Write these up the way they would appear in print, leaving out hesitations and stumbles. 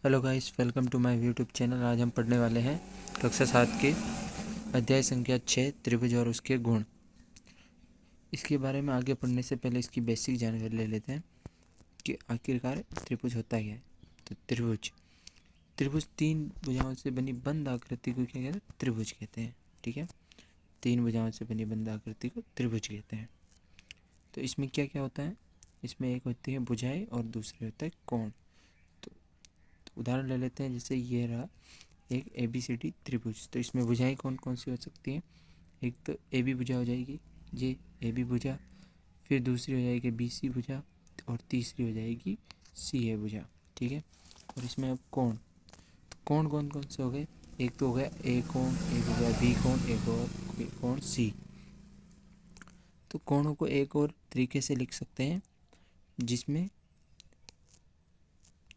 Hello guys, welcome to my YouTube channel. आज हम पढ़ने वाले हैं कक्षा 7 के अध्याय संख्या 6 त्रिभुज और उसके गुण। इसके बारे में आगे पढ़ने से पहले इसकी बेसिक जानकारी ले लेते हैं कि आखिरकार त्रिभुज होता क्या है। तो त्रिभुज तीन भुजाओं से बनी बंद आकृति को क्या कहते हैं? त्रिभुज कहते हैं। ठीक है, तीन भुजाओं से बनी बंद आकृति को त्रिभुज कहते हैं। तो इसमें क्या क्या होता है? इसमें एक होती है भुजाएं और दूसरे होता है कोण। तो उदाहरण ले लेते हैं, जैसे ये रहा एक ABCD त्रिभुज। तो इसमें भुजाएं कौन कौन सी हो सकती हैं? एक तो AB भुजा हो जाएगी, ये AB भुजा, फिर दूसरी हो जाएगी BC भुजा और तीसरी हो जाएगी CA भुजा। ठीक है, और इसमें अब कोण, तो कोण कौन कौन से हो गए? एक तो हो गया A कोण, एक हो गया B कोण, एक और कोण C। तो कोणों को एक और तरीके से लिख सकते हैं, जिसमें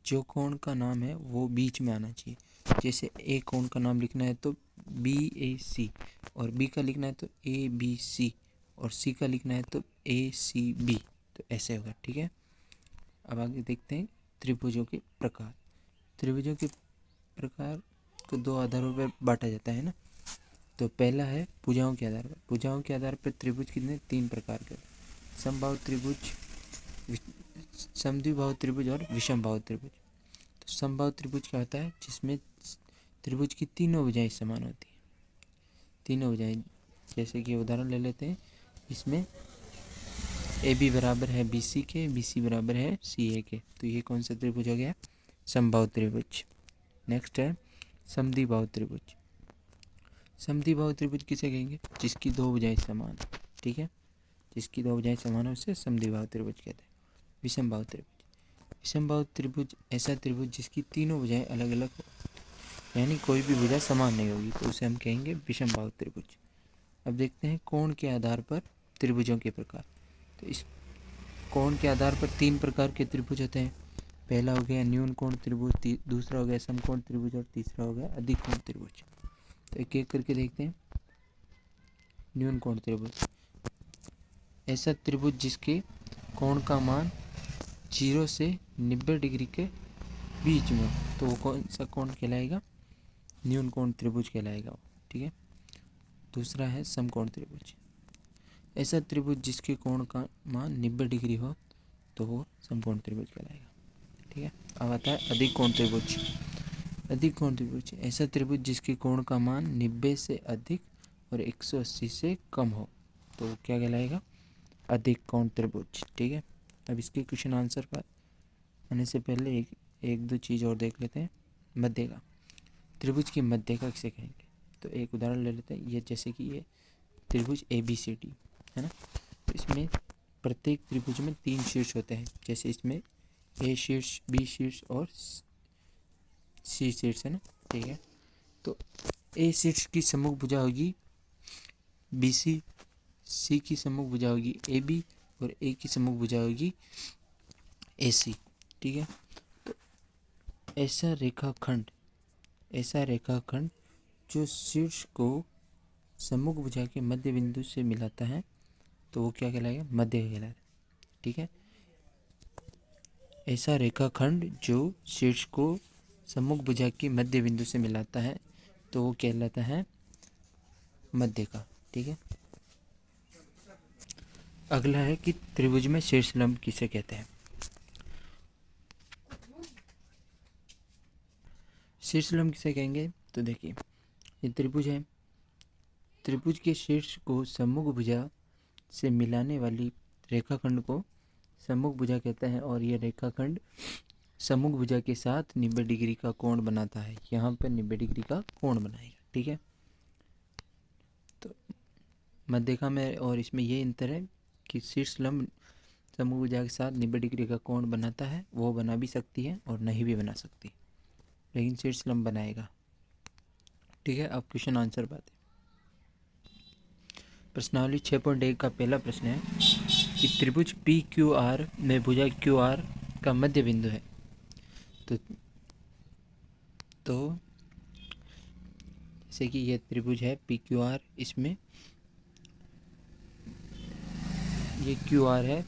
जो कोण का नाम है वो बीच में आना चाहिए। जैसे A कोण का नाम लिखना है तो BAC, और B का लिखना है तो ABC, और C का लिखना है तो ACB। तो ऐसे होगा। ठीक है, अब आगे देखते हैं त्रिभुजों के प्रकार। त्रिभुजों के प्रकार को दो आधारों पर बांटा जाता है ना। तो पहला है भुजाओं के आधार पर। भुजाओं के आधार पर त्रिभुज कितने? तीन प्रकार के। समबाहु त्रिभुज, समद्विबाहु त्रिभुज और विषमबाहु त्रिभुज। तो समबाहु त्रिभुज क्या होता है? जिसमें त्रिभुज की तीनों भुजाएं समान होती हैं। तीनों भुजाएं, जैसे कि उदाहरण ले लेते हैं, इसमें AB बराबर है BC के, BC बराबर है CA के। तो ये कौन सा त्रिभुज हो गया? समबाहु त्रिभुज। नेक्स्ट है समद्विबाहु त्रिभुज। समद्विबाहु त्रिभुज किसे कहेंगे? जिसकी दो भुजाएं समान। ठीक है, जिसकी दो भुजाएं समान हो उसे समद्विबाहु त्रिभुज कहते हैं। विषमबाहु त्रिभुज, विषमबाहु त्रिभुज ऐसा त्रिभुज जिसकी तीनों भुजाएं अलग अलग हो, यानी कोई भी भुजा समान नहीं होगी, तो उसे हम कहेंगे विषमबाहु त्रिभुज। अब देखते हैं कोण के आधार पर त्रिभुजों के प्रकार। तो इस कोण के आधार पर तीन प्रकार के त्रिभुज होते हैं। पहला हो गया न्यून कोण त्रिभुज, दूसरा हो गया समकोण त्रिभुज, और तीसरा हो गया अधिक कोण त्रिभुज। तो एक एक करके देखते हैं। न्यून कोण त्रिभुज ऐसा त्रिभुज जिसके कोण का मान 0 से 90 डिग्री के बीच में हो, तो वो कौन सा कोण कहलाएगा? न्यून कोण त्रिभुज कहलाएगा। ठीक है, दूसरा है समकोण त्रिभुज। ऐसा त्रिभुज जिसके कोण का मान 90 डिग्री हो, तो वो समकोण त्रिभुज कहलाएगा। ठीक है, अब आता है अधिक कोण त्रिभुज। अधिक कोण त्रिभुज ऐसा त्रिभुज जिसके कोण का मान 90 से अधिक और 180 से कम हो, तो वो क्या कहलाएगा? अधिक कोण त्रिभुज। ठीक है, अब इसके क्वेश्चन आंसर पर आने से पहले एक दो चीज़ और देख लेते हैं। मध्यिका, त्रिभुज की मध्यिका किसे कहेंगे? तो एक उदाहरण ले लेते हैं। ये जैसे कि ये त्रिभुज ABCD है ना, तो इसमें प्रत्येक त्रिभुज में तीन शीर्ष होते हैं। जैसे इसमें A शीर्ष, B शीर्ष और C शीर्ष है ना। ठीक है, तो A शीर्ष की सम्मुख भुजा होगी BC, C की सम्मुख भुजा होगी AB, और A की सम्मुख भुजा होगी AC। ठीक है, तो ऐसा रेखाखंड जो शीर्ष को सम्मुख भुजा के मध्य बिंदु से मिलाता है, तो वो क्या कहलाएगा? मध्यिका कहलाएगा। ठीक है, ऐसा रेखाखंड जो शीर्ष को सम्मुख भुजा के मध्य बिंदु से मिलाता है, तो वो कहलाता है मध्यिका। ठीक है, अगला है कि त्रिभुज में शीर्षलंब किसे कहते हैं? शीर्षलंब किसे कहेंगे? तो देखिए, ये त्रिभुज है। त्रिभुज के शीर्ष को सम्मुख भुजा से मिलाने वाली रेखाखंड को सम्मुख भुजा कहते हैं, और यह रेखाखंड सम्मुख भुजा के साथ 90 डिग्री का कोण बनाता है। यहाँ पर 90 डिग्री का कोण बनाएगा। ठीक है, तो मध्यिका में और इसमें ये अंतर है कि शीर्षलंब सम्मुख भुजा के साथ 90 डिग्री का कोण बनाता है, वो बना भी सकती है और नहीं भी बना सकती, लेकिन शीर्षलंब बनाएगा। ठीक है, अब क्वेश्चन आंसर बात है। प्रश्नावली 6.1 का पहला प्रश्न है कि त्रिभुज PQR में भुजा QR का मध्य बिंदु है। तो जैसे कि यह त्रिभुज है PQR, इसमें ये QR है,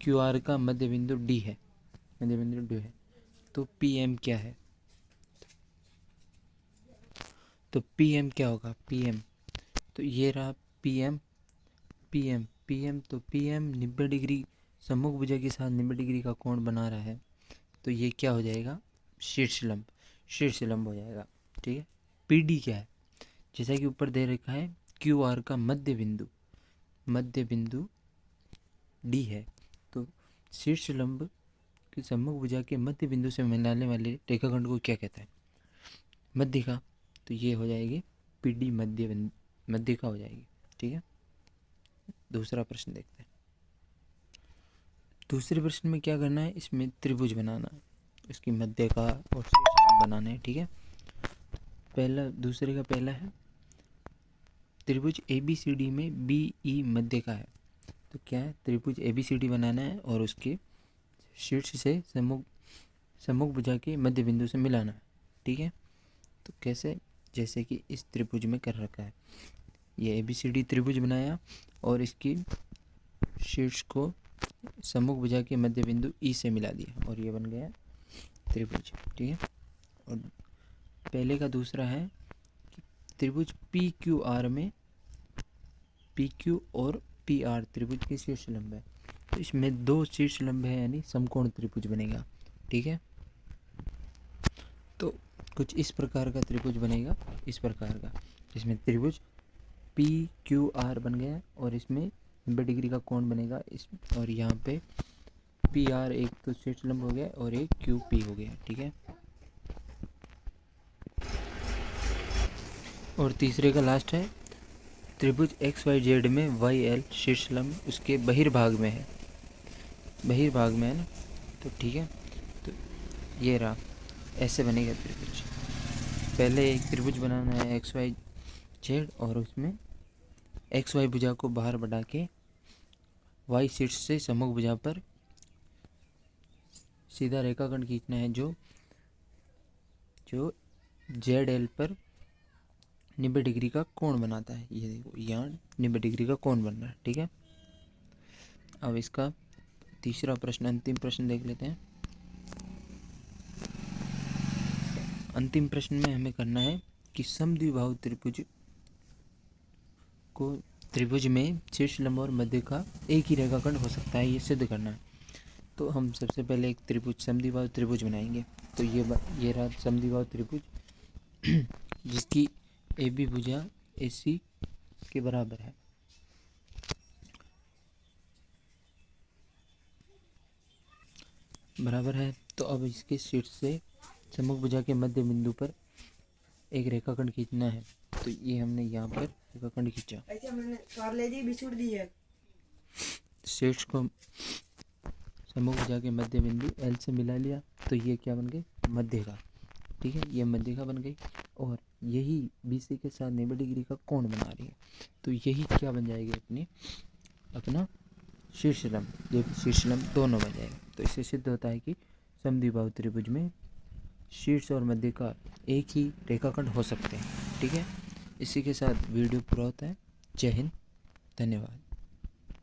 QR का मध्य बिंदु D है, तो PM क्या है? तो पी एम क्या होगा, पी एम, तो ये रहा P M, P M, P M, तो पी एम 90 डिग्री सम्मुख भुजा के साथ 90 डिग्री का कोण बना रहा है, तो ये क्या हो जाएगा, शीर्ष लंब, शीर्ष लंब हो जाएगा। ठीक है। पी डी क्या है, जैसा कि ऊपर दे रखा है क्यू आर का मध्य बिंदु डी है, तो शीर्ष लंब की सम्मुख भुजा के मध्य बिंदु से मिलाने वाले रेखाखंड को क्या कहता है, मध्यिका, तो ये हो जाएगी पी डी मध्यिका हो जाएगी। ठीक है। दूसरा प्रश्न देखते हैं। दूसरे प्रश्न में क्या करना है, इसमें त्रिभुज बनाना है, इसकी मध्यिका और शीर्ष लंब बनाना है। ठीक है। दूसरे का पहला है त्रिभुज ABCD में BE मध्यिका है, तो क्या है, त्रिभुज ABCD बनाना है और उसके शीर्ष से सम्मुख भुजा के मध्य बिंदु से मिलाना है। ठीक है। तो कैसे, जैसे कि इस त्रिभुज में कर रखा है, ये ABCD त्रिभुज बनाया और इसकी शीर्ष को सम्मुख भुजा के मध्य बिंदु E से मिला दिया और ये बन गया त्रिभुज। ठीक है। और पहले का दूसरा है कि त्रिभुज PQR में PQ और PR त्रिभुज के शीर्ष लंब है, तो इसमें 2 शीर्ष लंब है, यानी समकोण त्रिभुज बनेगा। ठीक है। तो कुछ इस प्रकार का त्रिभुज बनेगा, इस प्रकार का, जिसमें त्रिभुज PQR बन गया और इसमें 90 डिग्री का कोण बनेगा इस, और यहाँ पे PR एक तो शीर्ष लंब हो गया और एक QP हो गया। ठीक है। और तीसरे का लास्ट है त्रिभुज XYZ में YL शीर्ष लंब उसके बहिर्भाग में है, बहिर्भाग में है ना, तो ठीक है। तो ये रहा, ऐसे बनेगा त्रिभुज। पहले एक त्रिभुज बनाना है XYZ और उसमें XY भुजा को बाहर बढ़ा के Y शीर्ष से सम्मुख भुजा पर सीधा रेखाखंड खींचना है जो ZL पर 90 डिग्री का कोण बनाता है। ये देखो यहाँ 90 डिग्री का कोण बन रहा है। ठीक है। अब इसका तीसरा प्रश्न, अंतिम प्रश्न देख लेते हैं। अंतिम प्रश्न में हमें करना है कि समद्विबाहु त्रिभुज में शीर्ष लंब और मध्य का एक ही रेखाखंड हो सकता है, ये सिद्ध करना है। तो हम सबसे पहले एक त्रिभुज, समद्विबाहु त्रिभुज बनाएंगे। तो ये रहा समद्विबाहु त्रिभुज जिसकी AB भुजा AC के बराबर है। तो अब इसके शीर्ष से सम्मुख भुजा के मध्य बिंदु पर एक रेखाखंड खींचना है, तो ये हमने यहाँ पर रेखाखंड खींचा। शीर्ष को सम्मुख भुजा के मध्य बिंदु L से मिला लिया, तो ये क्या बन गई, मध्यिका। ठीक है। ये मध्यिका बन गई और यही BC के साथ 90 डिग्री का कोण बना रही है, तो यही क्या बन जाएगी, अपना शीर्ष लंब। ये शीर्ष लंब दोनों बन जाएगा। तो इससे सिद्ध होता है कि समद्विबाहु त्रिभुज में शीर्ष और मध्य का एक ही रेखाखंड हो सकते हैं। ठीक है। इसी के साथ वीडियो पूरा होता है। जय हिंद, धन्यवाद।